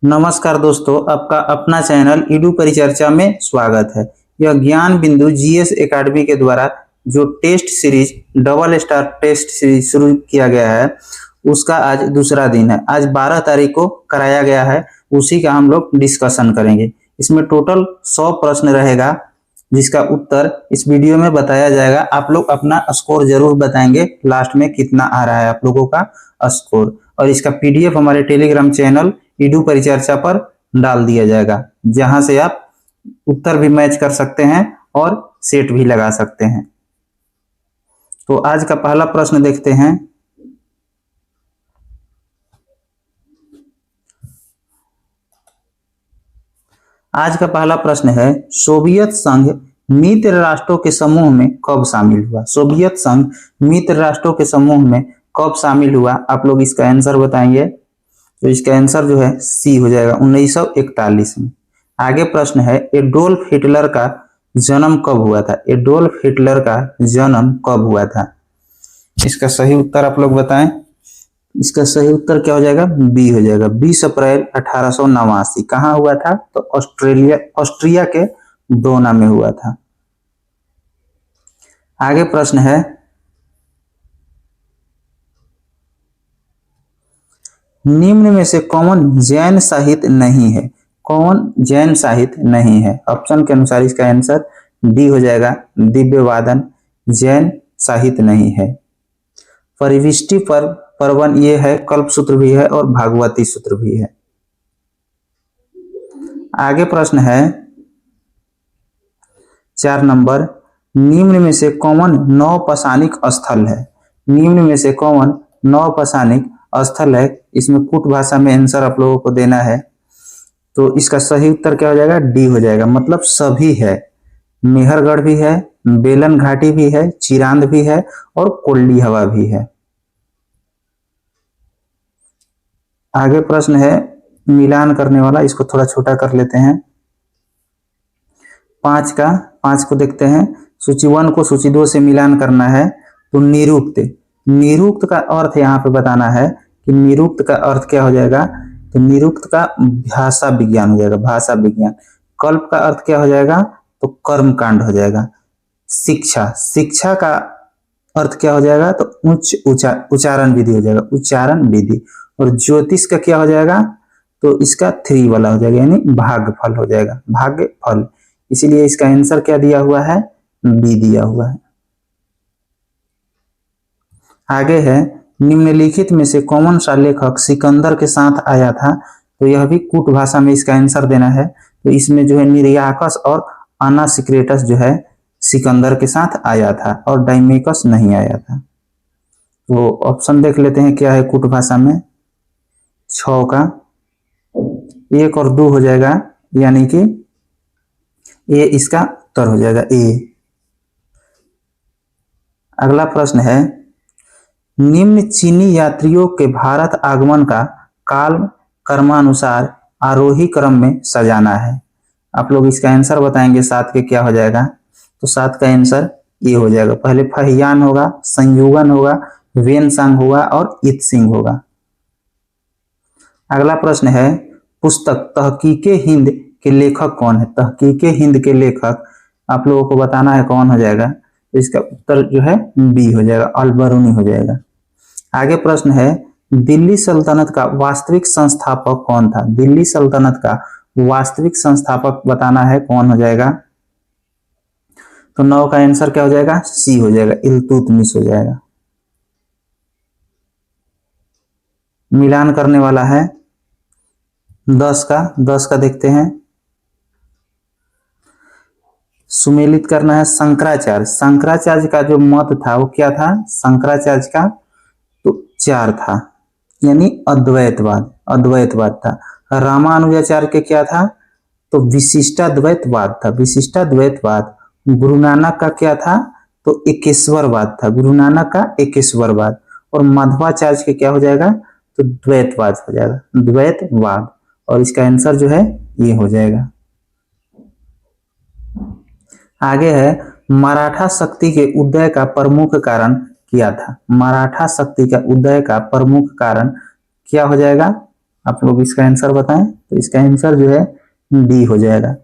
नमस्कार दोस्तों, आपका अपना चैनल ईडू परिचर्चा में स्वागत है। यह ज्ञान बिंदु जीएस एकेडमी के द्वारा जो test series double star test series शुरू किया गया है उसका आज दूसरा दिन है। आज 12 तारीख को कराया गया है, उसी का हम लोग डिस्कशन करेंगे। इसमें टोटल 100 प्रश्न रहेगा जिसका उत्तर इस वीडियो में बताया जाएगा। आप लोग अपना स्कोर जरूर बताएंगे लास्ट में कितना आ रहा है आप लोगों का स्कोर, और इसका पीडीएफ हमारे टेलीग्राम चैनल ईडू परिचर्चा पर डाल दिया जाएगा, जहां से आप उत्तर भी मैच कर सकते हैं और सेट भी लगा सकते हैं। तो आज का पहला प्रश्न देखते हैं। आज का पहला प्रश्न है, सोवियत संघ मित्र राष्ट्रों के समूह में कब शामिल हुआ? सोवियत संघ मित्र राष्ट्रों के समूह में कब शामिल हुआ? आप लोग इसका आंसर बताएंगे। तो इसका आंसर जो है सी हो जाएगा, 1941 में। आगे प्रश्न है, एडोल्फ हिटलर का जन्म कब हुआ था? एडोल्फ हिटलर का जन्म कब हुआ था? इसका सही उत्तर आप लोग बताएं। इसका सही उत्तर क्या हो जाएगा? बी हो जाएगा, 20 अप्रैल 1889। कहाँ हुआ था? तो ऑस्ट्रिया के ब्रोना में हुआ था। आगे प्रश्न है, निम्न में से कौन जैन साहित्य नहीं है? कौन जैन साहित्य नहीं है? ऑप्शन के अनुसार इसका आंसर डी हो जाएगा, दिव्य वादन जैन साहित्य नहीं है। परिविष्टि पर्वन ये है, कल्पसूत्र भी है और भागवती सूत्र भी है। आगे प्रश्न है 4 नंबर, निम्न में से कौन नौपसानिक स्थल है? निम्न में से कौन नौपसानिक स्थल है? इसमें कूट भाषा में आंसर आप लोगों को देना है। तो इसका सही उत्तर क्या हो जाएगा? डी हो जाएगा, मतलब सभी है। मेहरगढ़ भी है, बेलन घाटी भी है, चिरांद भी है और कोल्ली हवा भी है। आगे प्रश्न है मिलान करने वाला, इसको थोड़ा छोटा कर लेते हैं। 5 को देखते हैं। सूची 1 को सूची 2 से मिलान करना है। तो निरुक्त, निरुक्त का अर्थ यहाँ पे बताना है कि निरुक्त का अर्थ क्या हो जाएगा? तो निरुक्त का भाषा विज्ञान हो जाएगा, भाषा विज्ञान। कल्प का अर्थ क्या हो जाएगा? तो कर्म कांड हो जाएगा। शिक्षा, शिक्षा का अर्थ क्या हो जाएगा? तो उच्च उच्चारण विधि हो जाएगा, उच्चारण विधि। और ज्योतिष का क्या हो जाएगा? तो इसका 3 वाला हो जाएगा, यानी भाग्यफल हो जाएगा, भाग्यफल। इसीलिए इसका आंसर क्या दिया हुआ है? बी दिया हुआ है। आगे है, निम्नलिखित में से कौन सा लेखक सिकंदर के साथ आया था? तो यह भी कूट भाषा में इसका आंसर देना है। तो इसमें जो है निरियाकस और अनासिक्रेटस जो है सिकंदर के साथ आया था और डाइमेकस नहीं आया था। तो ऑप्शन देख लेते हैं क्या है कूट भाषा में। 6 का 1 और 2 हो जाएगा, यानी कि ए इसका उत्तर हो जाएगा, ए। अगला प्रश्न है, निम्न चीनी यात्रियों के भारत आगमन का काल क्रमानुसार आरोही क्रम में सजाना है। आप लोग इसका आंसर बताएंगे। 7 के क्या हो जाएगा? तो 7 का आंसर ये हो जाएगा। पहले फहियान होगा, संयुगन होगा, वेनसांग होगा और इत्सिंग होगा। अगला प्रश्न है, पुस्तक तहकीके हिंद के लेखक कौन है? तहकीके हिंद के लेखक आप लोगों को बताना है कौन हो जाएगा। तो इसका उत्तर जो है बी हो जाएगा, अल-बरूनी हो जाएगा। आगे प्रश्न है, दिल्ली सल्तनत का वास्तविक संस्थापक कौन था? दिल्ली सल्तनत का वास्तविक संस्थापक बताना है कौन हो जाएगा। तो 9 का आंसर क्या हो जाएगा? सी हो जाएगा, इल्तुतमिश हो जाएगा। मिलान करने वाला है 10 का देखते हैं। सुमेलित करना है शंकराचार्य। शंकराचार्य का जो मत था वो क्या था? शंकराचार्य का तो 4 था, यानी अद्वैतवाद, अद्वैतवाद था। रामानुजाचार्य के क्या था? तो विशिष्टाद्वैतवाद था, विशिष्टाद्वैतवाद। गुरु नानक का क्या था? तो एकेश्वरवाद था, गुरु नानक का एकेश्वरवाद। और माधवाचार्य के क्या हो जाएगा? तो द्वैतवाद हो जाएगा, द्वैतवाद। और इसका आंसर जो है ये हो जाएगा। आगे है, मराठा शक्ति के उदय का प्रमुख कारण क्या था? मराठा शक्ति का उदय का प्रमुख कारण क्या हो जाएगा? आप लोग इसका आंसर बताएं। तो इसका आंसर जो है डी हो जाएगा,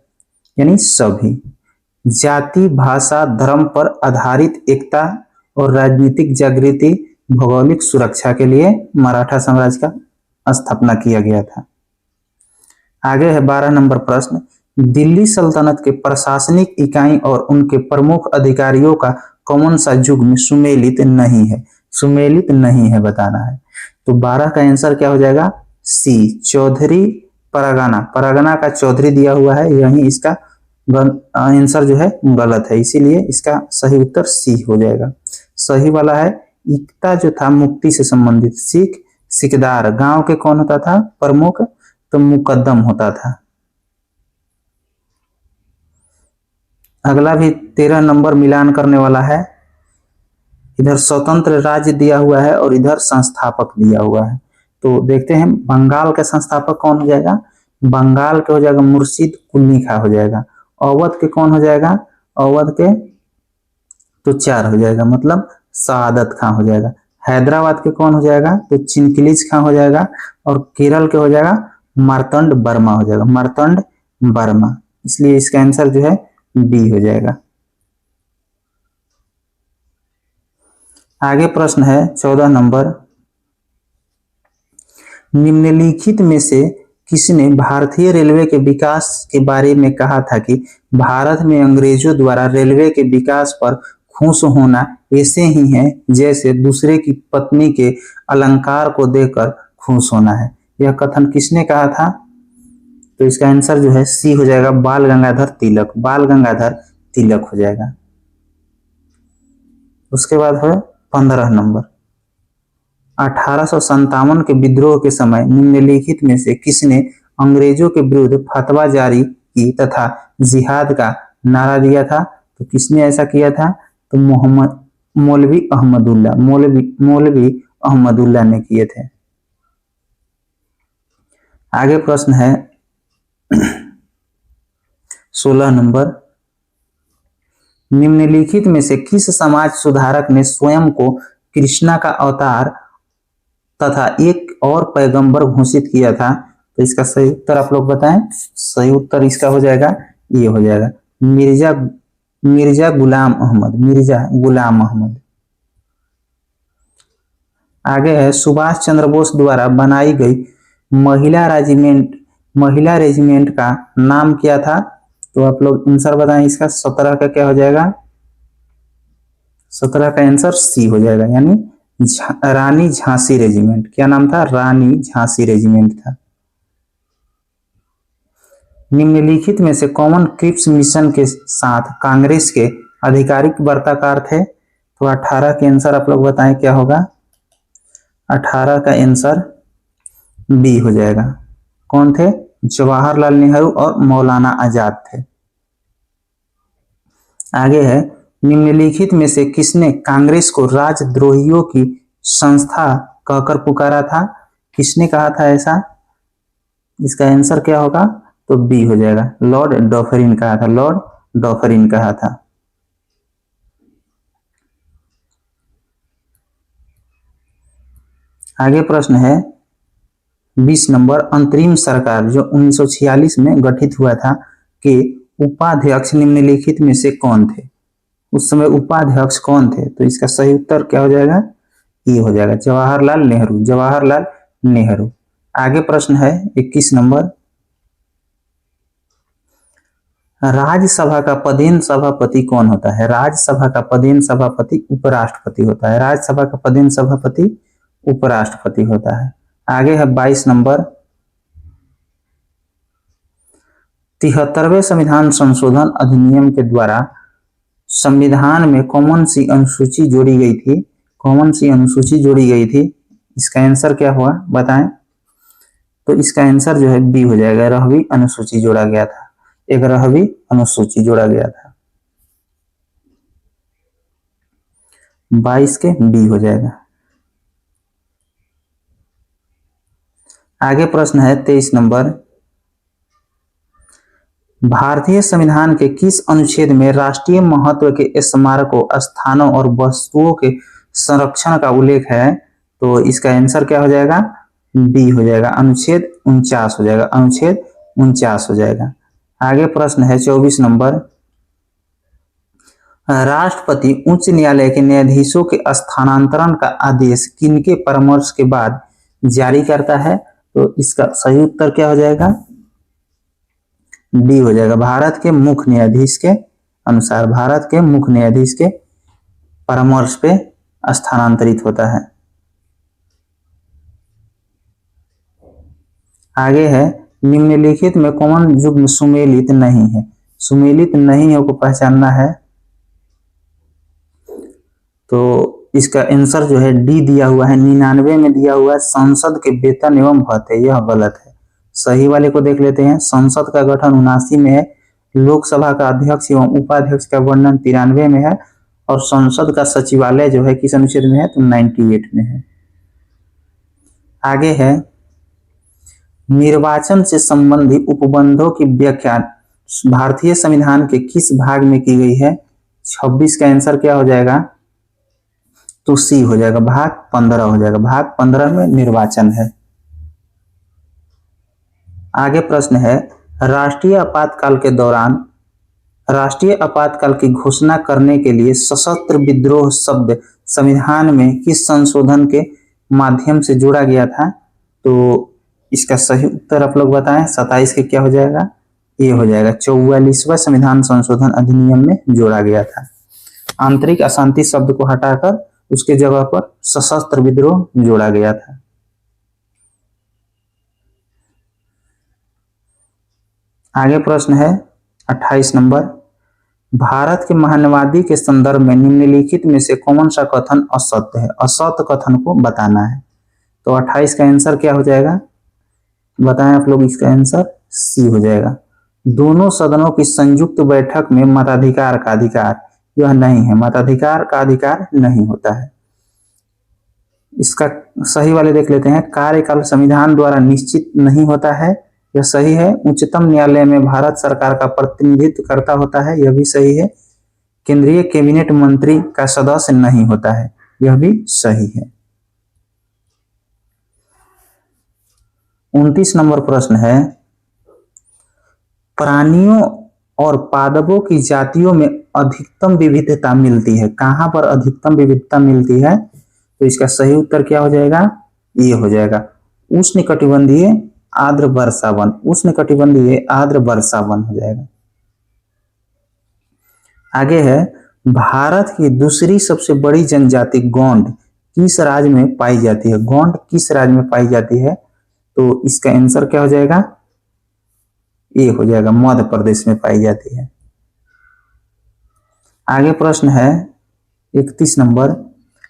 यानी सभी। जाति, भाषा, धर्म पर आधारित एकता और राजनीतिक जागृति, भौगोलिक सुरक्षा के लिए मराठा साम्राज्य का स्थापना किया गया था। आगे है 12 नंबर प्रश्न। दिल्ली सल्तनत के प्रशासनिक इकाई और उनके प्रमुख अधिकारियों का कौन सा युग्म सुमेलित नहीं है? सुमेलित नहीं है बताना है। तो 12 का आंसर क्या हो जाएगा? सी, चौधरी परगना। परगना का चौधरी दिया हुआ है, यही इसका आंसर जो है गलत है, इसीलिए इसका सही उत्तर सी हो जाएगा। सही वाला है एकता जो था मुक्ति से संबंधित। सिख, सिकदार गांव के कौन होता था? प्रमुख, तो मुकद्दम होता था। अगला भी 13 नंबर मिलान करने वाला है। इधर स्वतंत्र राज्य दिया हुआ है और इधर संस्थापक दिया हुआ है। तो देखते हैं बंगाल का संस्थापक कौन हो जाएगा? बंगाल के हो जाएगा मुर्शिद कुली खां हो जाएगा। अवध के कौन हो जाएगा? अवध के तो 4 हो जाएगा, मतलब सआदत खां हो जाएगा। हैदराबाद के कौन हो जाएगा? तो चिनकिलीज खां हो जाएगा। और केरल के हो जाएगा मार्तंड वर्मा हो जाएगा, मार्तंड वर्मा। इसलिए इसका आंसर जो है बी हो जाएगा। आगे प्रश्न है 14 नंबर। निम्नलिखित में से किसने भारतीय रेलवे के विकास के बारे में कहा था कि भारत में अंग्रेजों द्वारा रेलवे के विकास पर खुश होना ऐसे ही है जैसे दूसरे की पत्नी के अलंकार को देखकर खुश होना है? यह कथन किसने कहा था? तो इसका आंसर जो है सी हो जाएगा, बाल गंगाधर तिलक। बाल गंगाधर तिलक हो जाएगा। उसके बाद है 15 नंबर। 1857 के विद्रोह के समय निम्नलिखित में से किसने अंग्रेजों के विरुद्ध फतवा जारी की तथा जिहाद का नारा दिया था? तो किसने ऐसा किया था? तो मौलवी अहमदुल्ला ने किए थे। आगे प्रश्न है 16 नंबर। निम्नलिखित में से किस समाज सुधारक ने स्वयं को कृष्णा का अवतार तथा एक और पैगंबर घोषित किया था? तो इसका सही उत्तर आप लोग बताएं। सही उत्तर इसका हो जाएगा, ये हो जाएगा मिर्जा गुलाम अहमद। आगे है सुभाष चंद्र बोस द्वारा बनाई गई महिला रेजिमेंट का नाम क्या था? तो आप लोग आंसर बताएं इसका। 17 का क्या हो जाएगा? 17 का आंसर सी हो जाएगा, यानी रानी झांसी रेजिमेंट। क्या नाम था? रानी झांसी रेजिमेंट था। निम्नलिखित में से कौन क्रिप्स मिशन के साथ कांग्रेस के आधिकारिक वार्ताकार थे? तो 18 के आंसर आप लोग बताएं क्या होगा? 18 का आंसर बी हो जाएगा। कौन थे? जवाहरलाल नेहरू और मौलाना आजाद थे। आगे है निम्नलिखित में से किसने कांग्रेस को राजद्रोहियों की संस्था कहकर पुकारा था? किसने कहा था ऐसा? इसका आंसर क्या होगा? तो बी हो जाएगा, लॉर्ड डॉफरिन कहा था। लॉर्ड डॉफरिन कहा था। आगे प्रश्न है 20 नंबर। अंतरिम सरकार जो 1946 में गठित हुआ था के उपाध्यक्ष निम्नलिखित में से कौन थे? उस समय उपाध्यक्ष कौन थे? तो इसका सही उत्तर क्या हो जाएगा? ये हो जाएगा जवाहरलाल नेहरू। आगे प्रश्न है 21 नंबर। राज्यसभा का पदेन सभापति कौन होता है? राज्यसभा का पदेन सभापति उपराष्ट्रपति होता है। राज्यसभा का पदेन सभापति उपराष्ट्रपति होता है। आगे है 22 नंबर। 73वें संविधान संशोधन अधिनियम के द्वारा संविधान में कौन सी अनुसूची जोड़ी गई थी? कौन सी अनुसूची जोड़ी गई थी? इसका आंसर क्या हुआ बताएं। तो इसका आंसर जो है बी हो जाएगा, 11वीं अनुसूची जोड़ा गया था। 11वीं अनुसूची जोड़ा गया था। 22 के बी हो जाएगा। आगे प्रश्न है 23 नंबर। भारतीय संविधान के किस अनुच्छेद में राष्ट्रीय महत्व के स्मारकों, स्थानों और वस्तुओं के संरक्षण का उल्लेख है? तो इसका आंसर क्या हो जाएगा? बी हो जाएगा, अनुच्छेद 49 हो जाएगा, अनुच्छेद 49 हो जाएगा। आगे प्रश्न है 24 नंबर, राष्ट्रपति उच्च न्यायालय के न्यायाधीशों के स्थानांतरण का आदेश किनके परामर्श के बाद जारी करता है? तो इसका सही उत्तर क्या हो जाएगा? डी हो जाएगा, भारत के मुख्य न्यायाधीश के अनुसार, भारत के मुख्य न्यायाधीश के परामर्श पे स्थानांतरित होता है। आगे है, निम्नलिखित में कौन युग्म सुमेलित नहीं है? सुमेलित नहीं है को पहचानना है, तो इसका आंसर जो है डी दिया हुआ है, 99 में दिया हुआ है संसद के वेतन एवं भत्ते, यह गलत है। सही वाले को देख लेते हैं, संसद का गठन 79 में है, लोकसभा का अध्यक्ष एवं उपाध्यक्ष का वर्णन 93 में है, और संसद का सचिवालय जो है किस अनुच्छेद में है? तो 98 में है। आगे है, निर्वाचन से संबंधित उपबंधों की व्याख्या भारतीय संविधान के किस भाग में की गई है? 26 का आंसर क्या हो जाएगा? तो सी हो जाएगा, भाग 15 हो जाएगा, भाग 15 में निर्वाचन है। आगे प्रश्न है, राष्ट्रीय आपातकाल के दौरान राष्ट्रीय आपातकाल की घोषणा करने के लिए सशस्त्र विद्रोह शब्द संविधान में किस संशोधन के माध्यम से जोड़ा गया था? तो इसका सही उत्तर आप लोग बताएं। 27 के क्या हो जाएगा? ये हो जाएगा, 44वां संविधान संशोधन अधिनियम में जोड़ा गया था। आंतरिक अशांति शब्द को हटाकर उसके जगह पर सशस्त्र विद्रोह जोड़ा गया था। आगे प्रश्न है 28 नंबर, भारत के महानवादी के संदर्भ में निम्नलिखित में से कौन सा कथन असत्य है? असत्य कथन को बताना है। तो 28 का आंसर क्या हो जाएगा? बताएं आप लोग। इसका आंसर सी हो जाएगा, दोनों सदनों की संयुक्त बैठक में मताधिकार का अधिकार यह नहीं है, मताधिकार का अधिकार नहीं होता है। इसका सही वाले देख लेते हैं, कार्यकाल संविधान द्वारा निश्चित नहीं होता है, यह सही है। उच्चतम न्यायालय में भारत सरकार का प्रतिनिधित्व करता होता है, यह भी सही है। केंद्रीय कैबिनेट मंत्री का सदस्य नहीं होता है, यह भी सही है। 29 नंबर प्रश्न है, प्राणियों और पादपों की जातियों में अधिकतम विविधता मिलती है, कहां पर अधिकतम विविधता मिलती है? तो इसका सही उत्तर क्या हो जाएगा? ये हो जाएगा, उष्णकटिबंधीय आर्द्र वर्षावन, उष्णकटिबंधीय आर्द्र वर्षावन हो जाएगा। आगे है, भारत की दूसरी सबसे बड़ी जनजाति गोंड किस राज्य में पाई जाती है? गोंड किस राज्य में पाई जाती है? तो इसका आंसर क्या हो जाएगा? ये हो जाएगा, मध्य प्रदेश में पाई जाती है। आगे प्रश्न है 31 नंबर,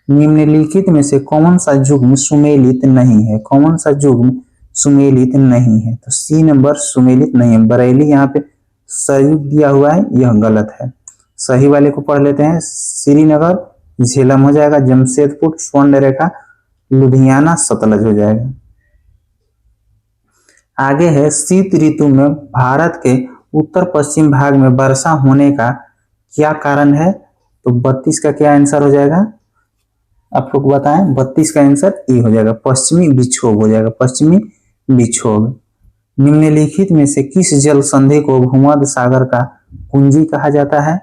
निम्नलिखित में से कौन सा युग्म सुमेलित नहीं है? कौन सा युग्म सुमेलित नहीं है? तो सी नंबर सुमेलित नहीं है, बरेली यहाँ पे संयुक्त दिया हुआ है, यह गलत है। सही वाले को पढ़ लेते हैं, श्रीनगर झेलम हो जाएगा, जमशेदपुर स्वर्ण रेखा, लुधियाना सतलज हो जाएगा। आगे है, शीत ऋतु में भारत के उत्तर पश्चिम भाग में वर्षा होने का क्या कारण है? तो 32 का क्या आंसर हो जाएगा? आप लोग बताएं। 32 का आंसर ए हो जाएगा, पश्चिमी विक्षोभ हो जाएगा, पश्चिमी विक्षोभ। निम्नलिखित में से किस जल संधि को भूमध्य सागर का कुंजी कहा जाता है?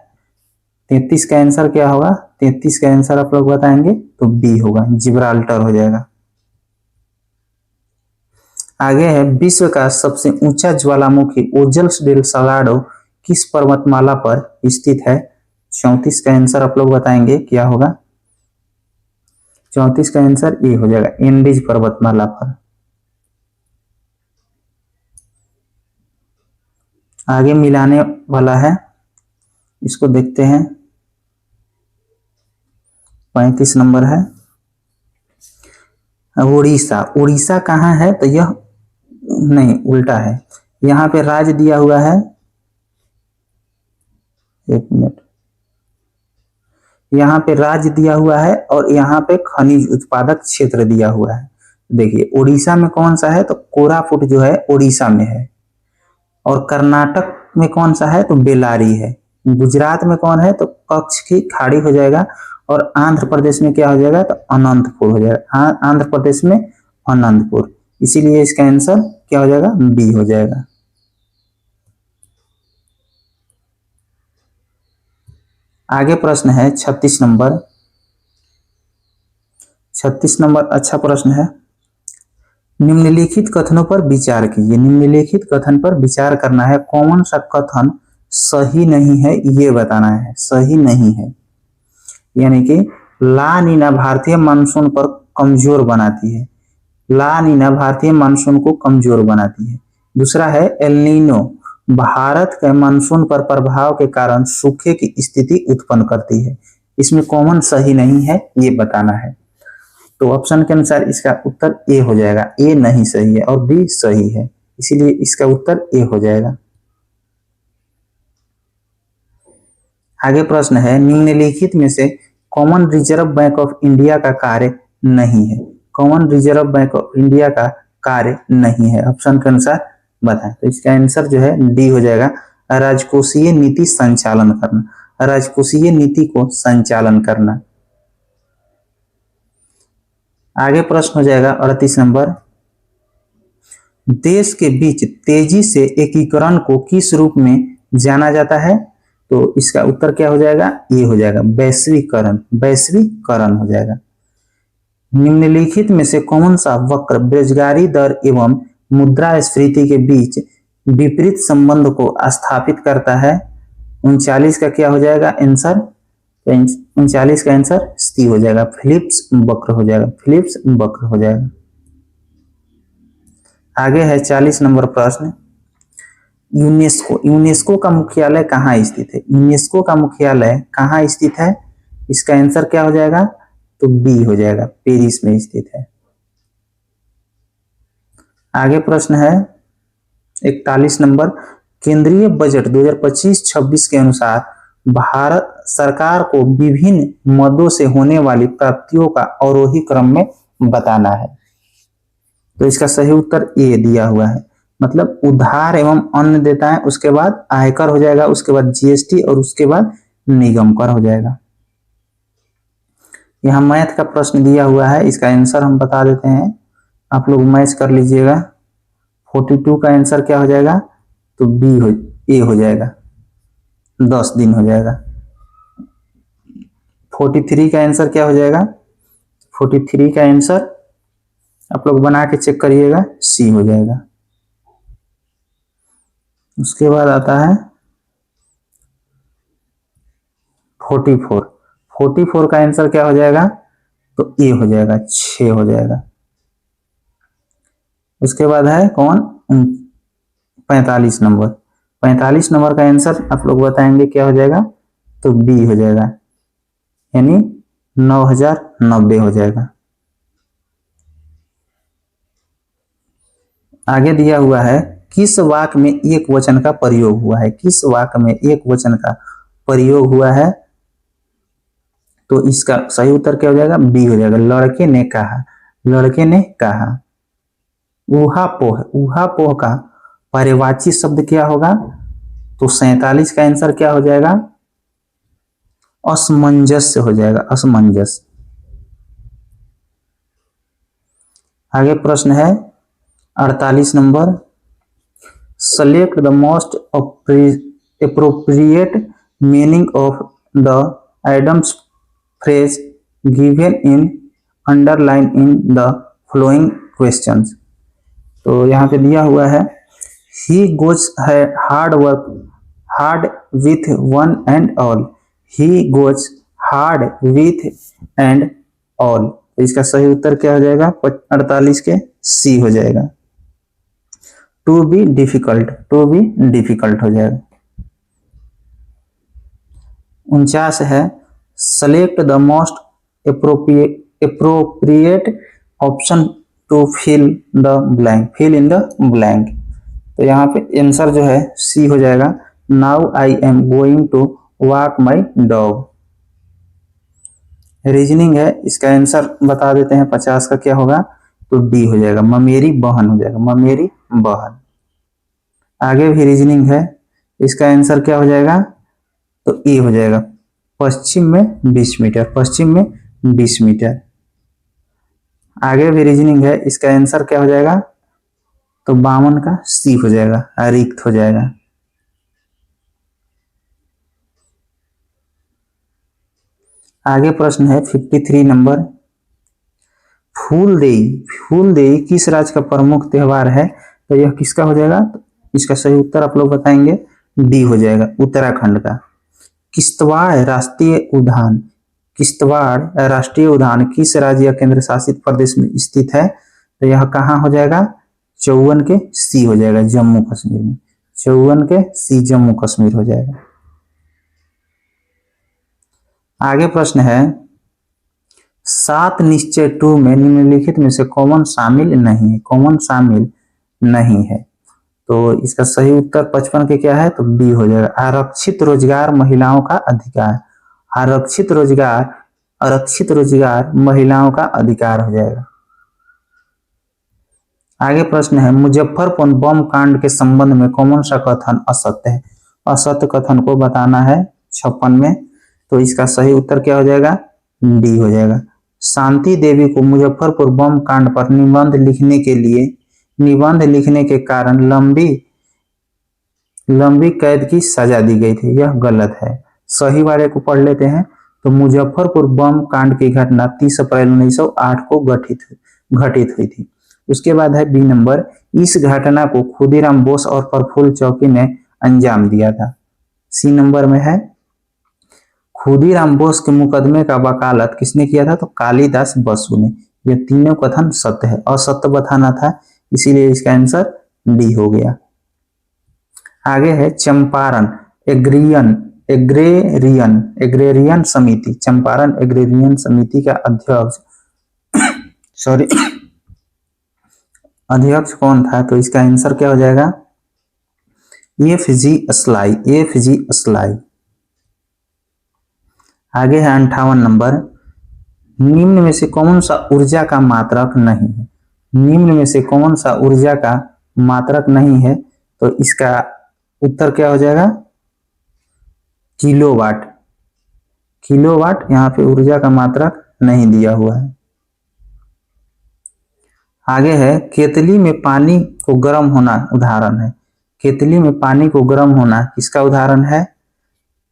33 का आंसर क्या होगा? 33 का आंसर आप लोग बताएंगे तो बी होगा, जिब्राल्टर हो जाएगा। आगे है, विश्व का सबसे ऊंचा ज्वालामुखी ओजल्स डेल सलाडो किस पर्वतमाला पर स्थित है? 34 का आंसर आप लोग बताएंगे क्या होगा? 34 का आंसर ए हो जाएगा, एंडीज पर्वतमाला पर। आगे मिलाने वाला है, इसको देखते हैं। 35 नंबर है, उड़ीसा। उड़ीसा कहाँ है? तो यह नहीं, उल्टा है। यहाँ पे राज्य दिया हुआ है, एक मिनट, यहाँ पे राज्य दिया हुआ है और यहाँ पे खनिज उत्पादक क्षेत्र दिया हुआ है। देखिए उड़ीसा में कौन सा है? तो कोरापुट जो है उड़ीसा में है। और कर्नाटक में कौन सा है? तो बेलारी है। गुजरात में कौन है? तो कच्छ की खाड़ी हो जाएगा। और आंध्र प्रदेश में क्या हो जाएगा? तो अनंतपुर हो जाएगा, आंध्र प्रदेश में अनंतपुर। इसीलिए इसका आंसर क्या हो जाएगा, बी हो जाएगा। आगे प्रश्न है 36 नंबर। 36 नंबर अच्छा प्रश्न है। निम्नलिखित कथनों पर विचार कीजिए। निम्नलिखित कथन पर विचार करना है, कौन सा कथन सही नहीं है ये बताना है। सही नहीं है यानी कि ला नीना भारतीय मानसून पर कमजोर बनाती है। ला नीना भारतीय मानसून को कमजोर बनाती है। दूसरा है एल नीनो भारत के मानसून पर प्रभाव के कारण सूखे की स्थिति उत्पन्न करती है। इसमें कॉमन सही नहीं है ये बताना है। तो ऑप्शन के अनुसार इसका उत्तर ए हो जाएगा। ए नहीं सही है और बी सही है, इसीलिए इसका उत्तर ए हो जाएगा। आगे प्रश्न है, निम्नलिखित में से common reserve bank of India का कार्य नहीं है। Common reserve bank of India का कार्य नहीं है, ऑप्शन के अनुसार बताएं। तो इसका आंसर जो है डी हो जाएगा, राजकोषीय नीति संचालन करना। राजकोषीय नीति को संचालन करना। आगे प्रश्न हो जाएगा 38 नंबर। देश के बीच तेजी से एकीकरण को किस रूप में जाना जाता है? तो इसका उत्तर क्या हो जाएगा, ये हो जाएगा वैश्वीकरण। वैश्वीकरण हो जाएगा। निम्नलिखित में से कौन सा वक्र बेरोजगारी दर एवं मुद्रास्फीति के बीच विपरीत संबंध को स्थापित करता है? 39 का क्या हो जाएगा आंसर? 39 का आंसर सी हो जाएगा, फिलिप्स वक्र हो जाएगा। फिलिप्स वक्र हो जाएगा। आगे है 40 नंबर प्रश्न। यूनेस्को। यूनेस्को का मुख्यालय कहाँ स्थित है? यूनेस्को का मुख्यालय कहाँ स्थित है? इसका आंसर क्या हो जाएगा? तो बी हो जाएगा, पेरिस में स्थित है। आगे प्रश्न है 41 नंबर। केंद्रीय बजट 2025-26 के अनुसार भारत सरकार को विभिन्न मदों से होने वाली प्राप्तियों का अवरोही क्रम में बताना है। तो इसका सही उत्तर ए दिया हुआ है, मतलब उधार एवं अन्य देताएं, उसके बाद आयकर हो जाएगा, उसके बाद जीएसटी और उसके बाद निगम कर हो जाएगा। यहाँ मैथ का प्रश्न दिया हुआ है, इसका आंसर हम बता देते हैं, आप लोग मैच कर लीजिएगा। 42 का आंसर क्या हो जाएगा? तो ए हो जाएगा, 10 दिन हो जाएगा। 43 का आंसर क्या हो जाएगा? 43 का आंसर आप लोग बना के चेक करिएगा, सी हो जाएगा। उसके बाद आता है 44। 44 का आंसर क्या हो जाएगा? तो ए हो जाएगा, 6 हो जाएगा। उसके बाद है कौन? 45 नंबर। 45 नंबर का आंसर आप लोग बताएंगे क्या हो जाएगा? तो बी हो जाएगा, यानी 9090 हो जाएगा। आगे दिया हुआ है, किस वाक्य में एक वचन का प्रयोग हुआ है? किस वाक्य में एक वचन का प्रयोग हुआ है? तो इसका सही उत्तर क्या हो जाएगा? बी हो जाएगा, लड़के ने कहा। लड़के ने कहा। ऊहापोह। ऊहापोह का पर्यायवाची शब्द क्या होगा? तो 47 का आंसर क्या हो जाएगा? असमंजस्य हो जाएगा, असमंजस। आगे प्रश्न है 48 number. Select the most appropriate meaning of the Adams phrase given in underline in the following questions। तो यहाँ पे दिया हुआ है, he goes hard work hard with one and all। he goes hard with and all। तो इसका सही उत्तर क्या हो जाएगा? 48 के सी हो जाएगा। To be difficult. To be difficult हो जाएगा। 49 है, select the most appropriate option to fill the blank. Fill in the blank. तो यहाँ पे आंसर जो है सी हो जाएगा, now I am going to walk my dog. Reasoning है, इसका आंसर बता देते हैं 50 का क्या होगा? तो डी हो जाएगा, ममेरी बहन हो जाएगा, ममेरी बहन। आगे भी रीजनिंग है, इसका आंसर क्या हो जाएगा? तो ए हो जाएगा, पश्चिम में 20 मीटर। पश्चिम में 20 मीटर। आगे भी रीजनिंग है, इसका आंसर क्या हो जाएगा? तो 52 का सी हो जाएगा, रिक्त हो जाएगा। आगे प्रश्न है 53 नंबर। फूलदेई, फूलदेई किस राज्य का प्रमुख त्योहार है? तो यह किसका हो जाएगा? तो इसका सही उत्तर आप लोग बताएंगे, डी हो जाएगा, उत्तराखंड का। किश्तवाड़ राष्ट्रीय उद्यान, किश्तवाड़ राष्ट्रीय उद्यान किस राज्य या केंद्र शासित प्रदेश में स्थित है? तो यह कहाँ हो जाएगा? 54 के सी हो जाएगा, जम्मू कश्मीर में। 54 के सी जम्मू कश्मीर हो जाएगा। आगे प्रश्न है 7 निश्चय 2 में निम्नलिखित में से कौन शामिल नहीं है? कौन शामिल नहीं है? तो इसका सही उत्तर 55 के क्या है? तो बी हो जाएगा, आरक्षित रोजगार महिलाओं का अधिकार। आरक्षित रोजगार महिलाओं का अधिकार हो जाएगा। आगे प्रश्न है मुजफ्फरपुर बम कांड के संबंध में कौन सा कथन असत्य है? असत्य कथन को बताना है 56 में। तो इसका सही उत्तर क्या हो जाएगा? डी हो जाएगा। शांति देवी को मुजफ्फरपुर बम कांड पर निबंध लिखने के कारण लंबी कैद की सजा दी गई थी, यह गलत है। सही वाले को पढ़ लेते हैं। तो मुजफ्फरपुर बम कांड की घटना 30 अप्रैल 1908 को घटित हुई थी। उसके बाद है बी नंबर, इस घटना को खुदीराम बोस और प्रफुल्ल चौकी ने अंजाम दिया था। सी नंबर में है खुदीराम बोस के मुकदमे का वकालत किसने किया था? तो कालिदास बसु ने। यह तीनों कथन सत्य है, असत्य बताना था, इसीलिए इसका आंसर डी हो गया। आगे है चंपारण एग्रेरियन समिति, चंपारण एग्रेरियन समिति का अध्यक्ष कौन था? तो इसका आंसर क्या हो जाएगा? एफ.जी. असलाई। आगे है 58 नंबर, निम्न में से कौन सा ऊर्जा का मात्रक नहीं है? निम्न में से कौन सा ऊर्जा का मात्रक नहीं है? तो इसका उत्तर क्या हो जाएगा? किलोवाट। यहाँ पे ऊर्जा का मात्रक नहीं दिया हुआ है। आगे है केतली में पानी को गर्म होना उदाहरण है। केतली में पानी को गर्म होना किसका उदाहरण है?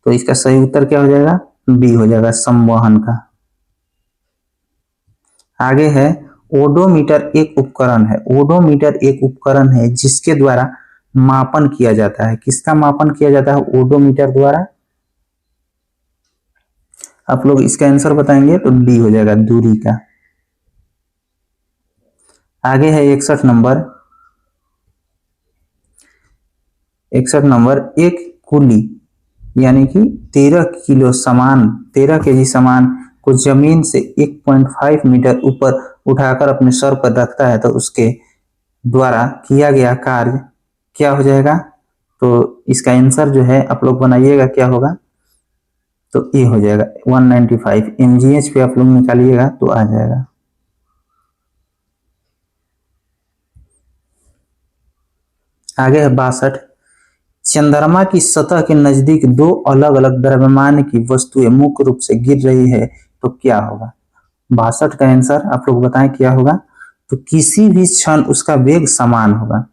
तो इसका सही उत्तर क्या हो जाएगा? बी हो जाएगा, संवहन का। आगे है ओडोमीटर एक उपकरण है जिसके द्वारा मापन किया जाता है। किसका मापन किया जाता है ओडोमीटर द्वारा? आप लोग इसका आंसर बताएंगे तो डी हो जाएगा, दूरी का। आगे है 61 नंबर, एक कुली यानी कि 13 केजी सामान को जमीन से 1.5 मीटर ऊपर उठाकर अपने सर पर रखता है, तो उसके द्वारा किया गया कार्य क्या हो जाएगा? तो इसका आंसर जो है आप लोग बनाइएगा, क्या होगा? तो ये हो जाएगा 195 mgh पे आप लोग निकालिएगा तो आ जाएगा। आगे है 62, चंद्रमा की सतह के नजदीक दो अलग अलग द्रव्यमान की वस्तुएं मुख्य रूप से गिर रही है, तो क्या होगा? 62 का आंसर आप लोग बताएं क्या होगा? तो किसी भी क्षण उसका वेग समान होगा,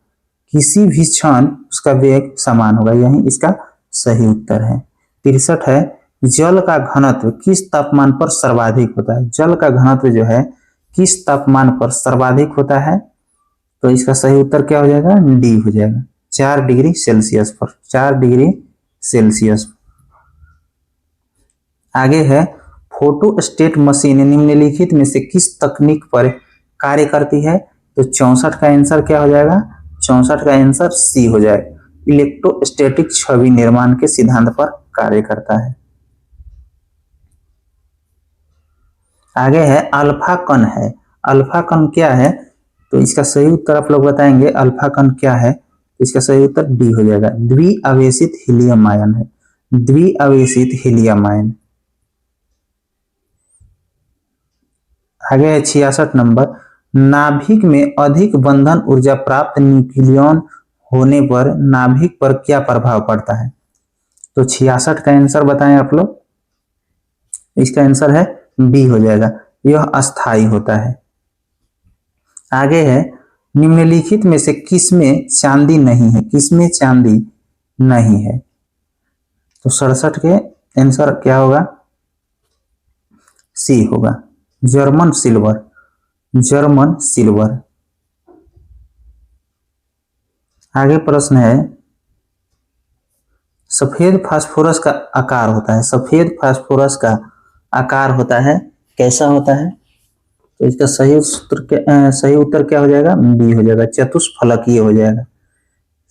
यही इसका सही उत्तर है। 63 है जल का घनत्व किस तापमान पर सर्वाधिक होता है? जल का घनत्व जो है किस तापमान पर सर्वाधिक होता है? तो इसका सही उत्तर क्या हो जाएगा? डी हो जाएगा, 4 डिग्री सेल्सियस पर। 4 डिग्री सेल्सियस। आगे है फोटोस्टेट मशीन निम्नलिखित में से किस तकनीक पर कार्य करती है? तो 64 का आंसर क्या हो जाएगा? 64 का आंसर सी हो जाएगा, इलेक्ट्रोस्टैटिक छवि निर्माण के सिद्धांत पर कार्य करता है। आगे है अल्फा कण है। अल्फा कण क्या है? तो इसका सही उत्तर आप लोग बताएंगे, अल्फा कण क्या है? तो इसका सही उत्तर डी हो जाएगा, द्विआवेशित हीलियम आयन है, द्विआवेशित हीलियम आयन। आगे है 66 नंबर, नाभिक में अधिक बंधन ऊर्जा प्राप्त न्यूक्लियॉन होने पर नाभिक पर क्या प्रभाव पड़ता है? तो 66 का आंसर बताएं आप लोग। इसका आंसर है बी हो जाएगा, यह अस्थाई होता है। आगे है निम्नलिखित में से किसमें चांदी नहीं है, किसमें चांदी नहीं है। तो 67 के आंसर क्या होगा, सी होगा, जर्मन सिल्वर, जर्मन सिल्वर। आगे प्रश्न है सफेद फास्फोरस का आकार होता है, सफेद फास्फोरस का आकार होता है कैसा होता है। तो इसका सही उत्तर क्या हो जाएगा, बी हो जाएगा, चतुष्फलकीय हो जाएगा।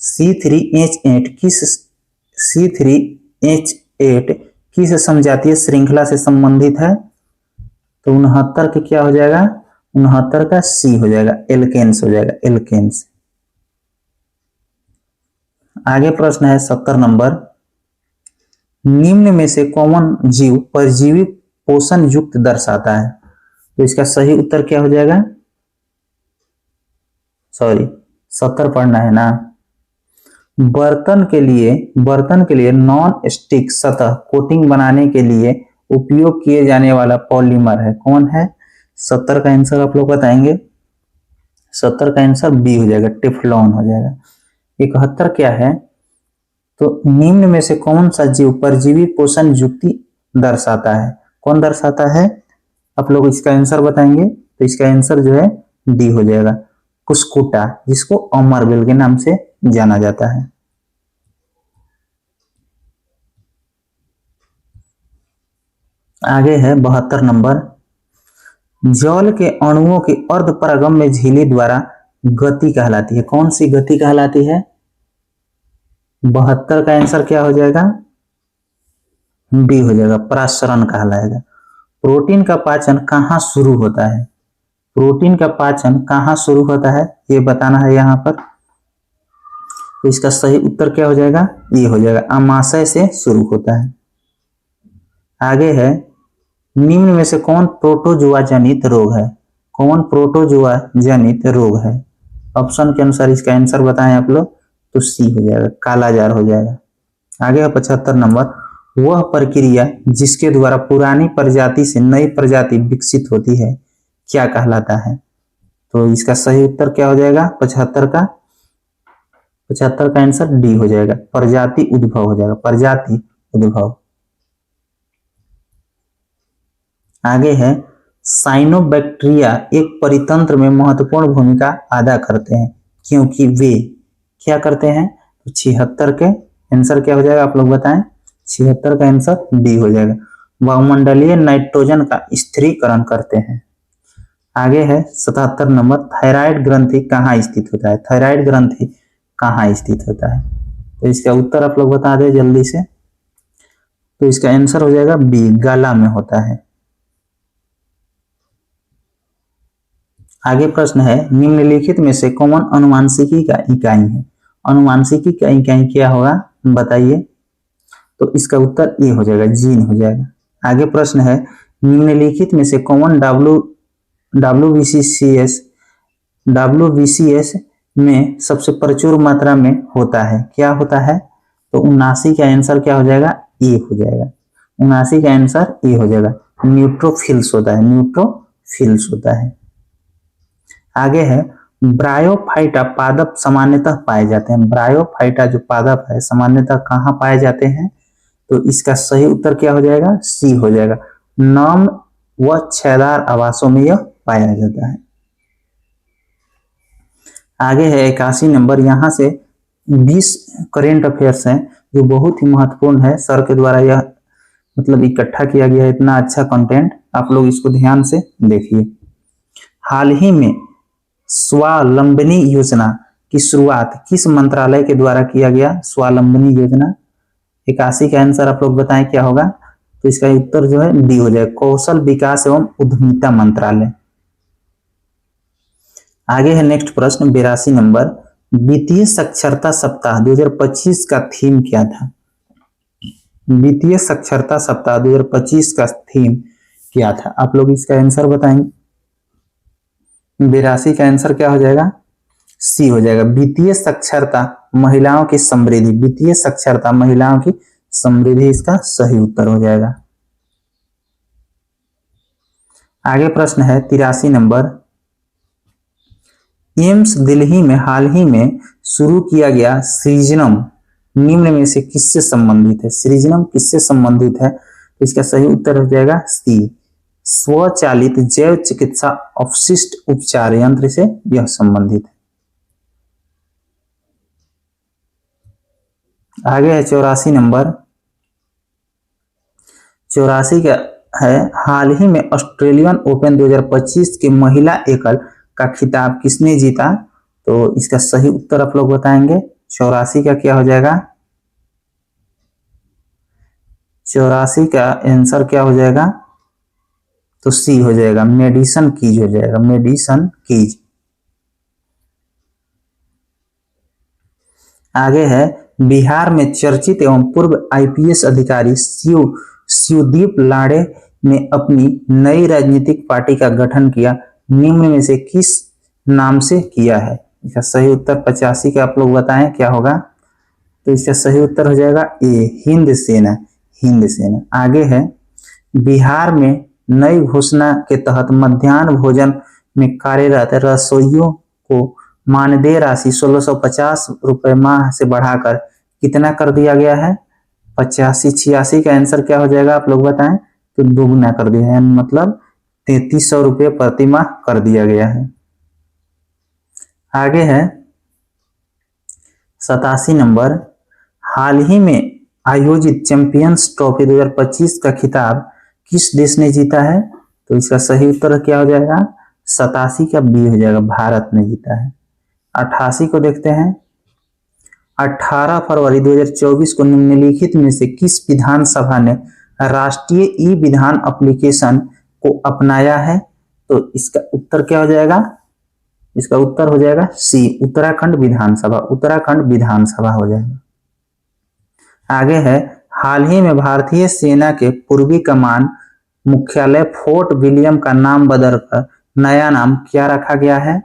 C3H8 किस C3H8 किस समजातीय श्रृंखला से संबंधित है। तो 69 के क्या हो जाएगा, 69 का सी हो जाएगा, एल्केन्स हो जाएगा, एल्केन्स। आगे प्रश्न है 70 नंबर, निम्न में से कौन जीव परजीवी पोषण युक्त दर्शाता है। तो इसका सही उत्तर क्या हो जाएगा, सॉरी 70 पढ़ना है ना। बर्तन के लिए नॉन स्टिक सतह कोटिंग बनाने के लिए उपयोग किए जाने वाला पॉलीमर है, कौन है। 70 का आंसर आप लोग बताएंगे, 70 का आंसर बी हो जाएगा, टेफ्लॉन हो जाएगा। 71 क्या है, तो निम्न में से कौन सा जीव परजीवी पोषण युक्ति दर्शाता है, कौन दर्शाता है। आप लोग इसका आंसर बताएंगे, तो इसका आंसर जो है डी हो जाएगा, कुस्कुटा, जिसको अमरबेल के नाम से जाना जाता है। आगे है 72 नंबर, जल के अणुओं की अर्धपरागम्य झिल्ली द्वारा गति कहलाती है, कौन सी गति कहलाती है। 72 का आंसर क्या हो जाएगा, बी हो जाएगा, परासरण कहलाएगा। प्रोटीन का पाचन कहाँ शुरू होता है, प्रोटीन का पाचन कहाँ शुरू होता है ये बताना है यहाँ पर। तो इसका सही उत्तर क्या हो जाएगा, ये हो जाएगा, आमाशय से शुरू होता है। आगे है निम्न में से कौन प्रोटोजुआ जनित रोग है, कौन प्रोटोजुआ जनित रोग है। ऑप्शन के अनुसार इसका आंसर बताएं आप लोग, तो सी हो जाएगा, कालाजार हो जाएगा। आगे है 75 नंबर, वह प्रक्रिया जिसके द्वारा पुरानी प्रजाति से नई प्रजाति विकसित होती है क्या कहलाता है। तो इसका सही उत्तर क्या हो जाएगा, 75 का आंसर डी हो जाएगा, प्रजाति उद्भव हो जाएगा, प्रजाति उद्भव। आगे है साइनोबैक्टीरिया एक परितंत्र में महत्वपूर्ण भूमिका अदा करते हैं क्योंकि वे क्या करते हैं। तो 76 के आंसर क्या हो जाएगा, आप लोग बताएं। 76 का आंसर डी हो जाएगा, वायुमंडलीय नाइट्रोजन का स्थिरीकरण करते हैं। आगे है 77 नंबर, थायराइड ग्रंथि कहाँ स्थित होता है, थायराइड ग्रंथि कहाँ स्थित होता है। तो इसका उत्तर आप लोग बता दें जल्दी से। तो इसका आंसर हो जाएगा बी, गला में होता है। आगे प्रश्न है निम्नलिखित में से कौन अनुवांशिकी का इकाई है, अनुवांशिकी का इकाई क्या होगा बताइए। तो इसका उत्तर ए हो जाएगा, जीन हो जाएगा। आगे प्रश्न है निम्नलिखित में से कौन WBCS में सबसे प्रचुर मात्रा में होता है, क्या होता है। तो 79 का आंसर क्या हो जाएगा, ए हो जाएगा, 79 का आंसर ए हो जाएगा, न्यूट्रोफिल्स होता है, न्यूट्रोफिल्स होता है। आगे है ब्रायोफाइटा पादप सामान्यतः पाए जाते हैं, ब्रायोफाइटा जो पादप है सामान्यतः कहाँ पाए जाते हैं। तो इसका सही उत्तर क्या हो जाएगा, सी हो जाएगा, नम व छेदार आवासों में यह पाया जाता है। आगे है 81 नंबर, यहाँ से 20 करेंट अफेयर्स हैं जो बहुत ही महत्वपूर्ण है, सर के द्वारा यह मतलब इकट्ठा किया गया है, इतना अच्छा कंटेंट, आप लोग इसको ध्यान से देखिए। हाल ही में स्वावलंबनी योजना की शुरुआत किस मंत्रालय के द्वारा किया गया, स्वावलंबनी योजना। 81 का आंसर आप लोग बताएं क्या होगा। तो इसका उत्तर जो है डी हो जाएगा, कौशल विकास एवं उद्यमिता मंत्रालय। आगे है नेक्स्ट प्रश्न 82 नंबर, वित्तीय साक्षरता सप्ताह 2025 का थीम क्या था, वित्तीय साक्षरता सप्ताह 2025 का थीम क्या था, आप लोग इसका आंसर बताएंगे। 82 का आंसर क्या हो जाएगा, सी हो जाएगा, वित्तीय साक्षरता महिलाओं की समृद्धि, वित्तीय साक्षरता महिलाओं की समृद्धि इसका सही उत्तर हो जाएगा। आगे प्रश्न है 83 नंबर, एम्स दिल्ली में हाल ही में शुरू किया गया सृजनम निम्न में से किससे संबंधित है? सृजनम किससे संबंधित है? तो इसका सही उत्तर हो जाएगा सी, स्वचालित जैव चिकित्सा अपशिष्ट उपचार यंत्र से यह संबंधित है। आगे है 84 नंबर। 84 का है, हाल ही में ऑस्ट्रेलियन ओपन 2025 के महिला एकल का खिताब किसने जीता? तो इसका सही उत्तर आप लोग बताएंगे। 84 का क्या हो जाएगा? 84 का आंसर क्या हो जाएगा? तो सी हो जाएगा, मेडिसन कीज हो जाएगा, मेडिसन कीज। आगे है, बिहार में चर्चित एवं पूर्व आईपीएस अधिकारी शिवदीप लाड़े ने अपनी नई राजनीतिक पार्टी का गठन किया, निम्न में से किस नाम से किया है? इसका सही उत्तर 85 का आप लोग बताएं क्या होगा? तो इसका सही उत्तर हो जाएगा ए, हिंद सेना, हिंद सेना। आगे है, बिहार में नई घोषणा के तहत मध्याह्न भोजन में कार्यरत रसोइयों को मानदेय राशि 1650 रुपए माह से बढ़ाकर कितना कर दिया गया है? 85, 86 का आंसर क्या हो जाएगा आप लोग बताएं? तो दोगुना कर दिया है, मतलब 3300 रुपये प्रति माह कर दिया गया है। आगे है 87 नंबर। हाल ही में आयोजित चैंपियंस ट्रॉफी 2025 का खिताब किस देश ने जीता है? तो इसका सही उत्तर क्या हो जाएगा? 87 का बी हो जाएगा, भारत ने जीता है। 88 को देखते हैं। 18 फरवरी 2024 को निम्नलिखित में से किस विधानसभा ने राष्ट्रीय ई विधान एप्लीकेशन को अपनाया है? तो इसका उत्तर क्या हो जाएगा? इसका उत्तर हो जाएगा सी, उत्तराखंड विधानसभा, उत्तराखंड विधानसभा हो जाएगा। आगे है, हाल ही में भारतीय सेना के पूर्वी कमान मुख्यालय फोर्ट विलियम का नाम बदलकर नया नाम क्या रखा गया है?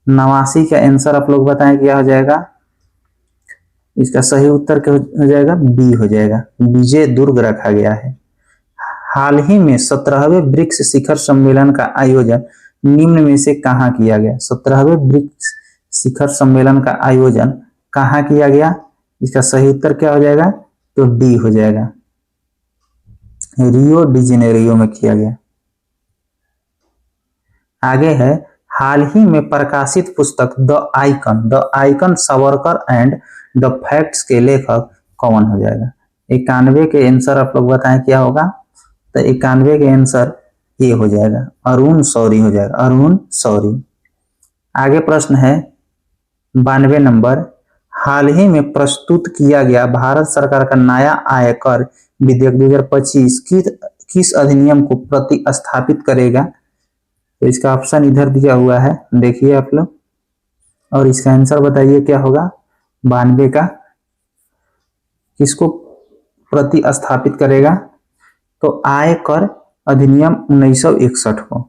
89 का आंसर आप लोग बताएं क्या हो जाएगा? इसका सही उत्तर क्या हो जाएगा? बी हो जाएगा, विजय दुर्ग रखा गया है। हाल ही में 17वें ब्रिक्स शिखर सम्मेलन का आयोजन निम्न में से कहाँ किया गया? 17वें ब्रिक्स शिखर सम्मेलन का आयोजन कहाँ किया गया? इसका सही उत्तर क्या हो जाएगा? तो डी हो जाएगा, रियो डी जेनेरियो में किया गया। आगे है, हाल ही में प्रकाशित पुस्तक the icon Savarkar and the facts के लेखक कौन हो जाएगा? 91 के आंसर आप लोग बताएं क्या होगा? तो 91 के आंसर ए हो जाएगा, अरुण शौरी हो जाएगा, अरुण शौरी। आगे प्रश्न है 92 नंबर। हाल ही में प्रस्तुत किया गया भारत सरकार का नया आयकर विधेयक 2025 किस अधिनियम को प्रतिस्थापित करेगा? तो इसका ऑप्शन इधर दिया हुआ है, देखिए आप लोग, और इसका आंसर बताइए क्या होगा? 92 का किसको प्रतिस्थापित करेगा? तो आयकर अधिनियम 1961 को।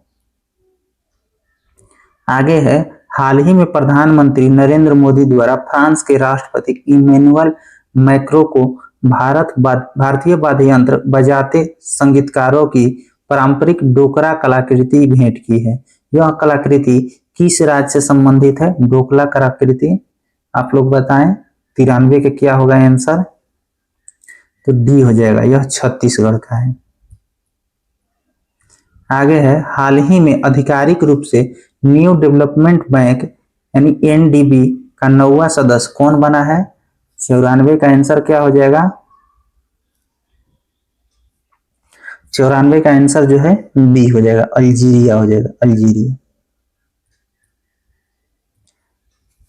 आगे है, हाल ही में प्रधानमंत्री नरेंद्र मोदी द्वारा फ्रांस के राष्ट्रपति इमैनुअल मैक्रों को भारतीय वाद्य यंत्र बजाते संगीतकारों की पारंपरिक डोकरा कलाकृति भेंट की है। यह कलाकृति किस राज्य से संबंधित है? डोकला कलाकृति आप लोग बताएं। 93 के क्या होगा आंसर? तो डी हो जाएगा, यह छत्तीसगढ़ का है। आगे है, हाल ही में आधिकारिक रूप से न्यू डेवलपमेंट बैंक यानी एनडीबी का 9वां सदस्य कौन बना है? 94 का आंसर क्या हो जाएगा? 94 का आंसर जो है बी हो जाएगा, अल्जीरिया हो जाएगा, अल्जीरिया।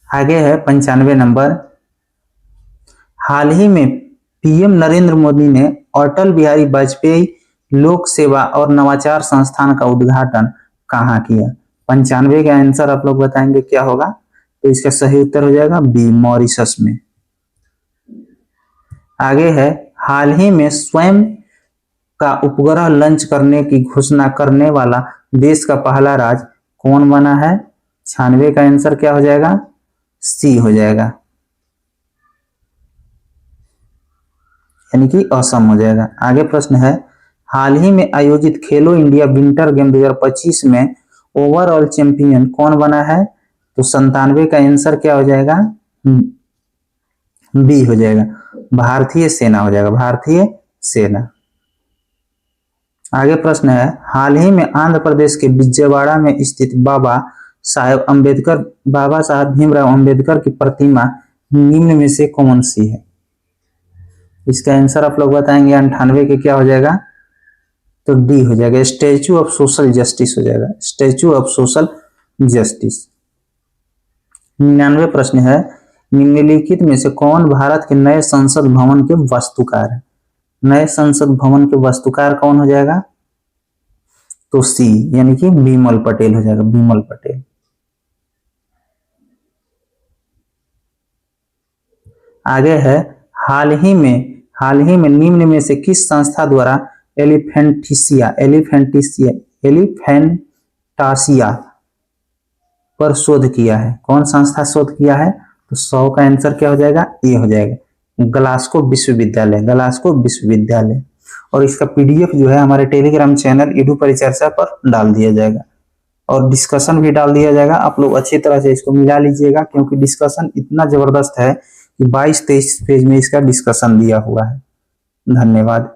आगे है 95 नंबर। हाल ही में पीएम नरेंद्र मोदी ने अटल बिहारी वाजपेयी लोक सेवा और नवाचार संस्थान का उद्घाटन कहाँ किया? 95 का आंसर आप लोग बताएंगे क्या होगा? तो इसका सही उत्तर हो जाएगा बी, मॉरिशस में। आगे है, हाल ही में स्वयं का उपग्रह लॉन्च करने की घोषणा करने वाला देश का पहला राज्य कौन बना है? 96 का आंसर क्या हो जाएगा? सी हो जाएगा, यानी कि असम हो जाएगा। आगे प्रश्न है, हाल ही में आयोजित खेलो इंडिया विंटर गेम 2025 में ओवरऑल चैंपियन कौन बना है? तो 97 का आंसर क्या हो जाएगा? बी हो जाएगा, भारतीय सेना हो जाएगा, भारतीय सेना। आगे प्रश्न है, हाल ही में आंध्र प्रदेश के विजयवाड़ा में स्थित बाबा साहब भीमराव अंबेडकर की प्रतिमा निम्न में से कौन सी है? इसका आंसर आप लोग बताएंगे। 98 के क्या हो जाएगा? तो डी हो जाएगा, स्टैचू ऑफ सोशल जस्टिस हो जाएगा, स्टैचू ऑफ सोशल जस्टिस। 99 प्रश्न है, निम्नलिखित में से कौन भारत के नए संसद भवन के वास्तुकार है? नए संसद भवन के वास्तुकार कौन हो जाएगा? तो सी यानी कि बिमल पटेल हो जाएगा, बिमल पटेल। आगे है, हाल ही में निम्न में से किस संस्था द्वारा एलिफेंटासिया पर शोध किया है? कौन संस्था शोध किया है? तो 100 का आंसर क्या हो जाएगा? ए हो जाएगा, ग्लासगो विश्वविद्यालय। और इसका पीडीएफ जो है हमारे टेलीग्राम चैनल ईडू परिचर्चा पर डाल दिया जाएगा और डिस्कशन भी डाल दिया जाएगा। आप लोग अच्छी तरह से इसको मिला लीजिएगा, क्योंकि डिस्कशन इतना जबरदस्त है कि 22-23 पेज में इसका डिस्कशन दिया हुआ है। धन्यवाद।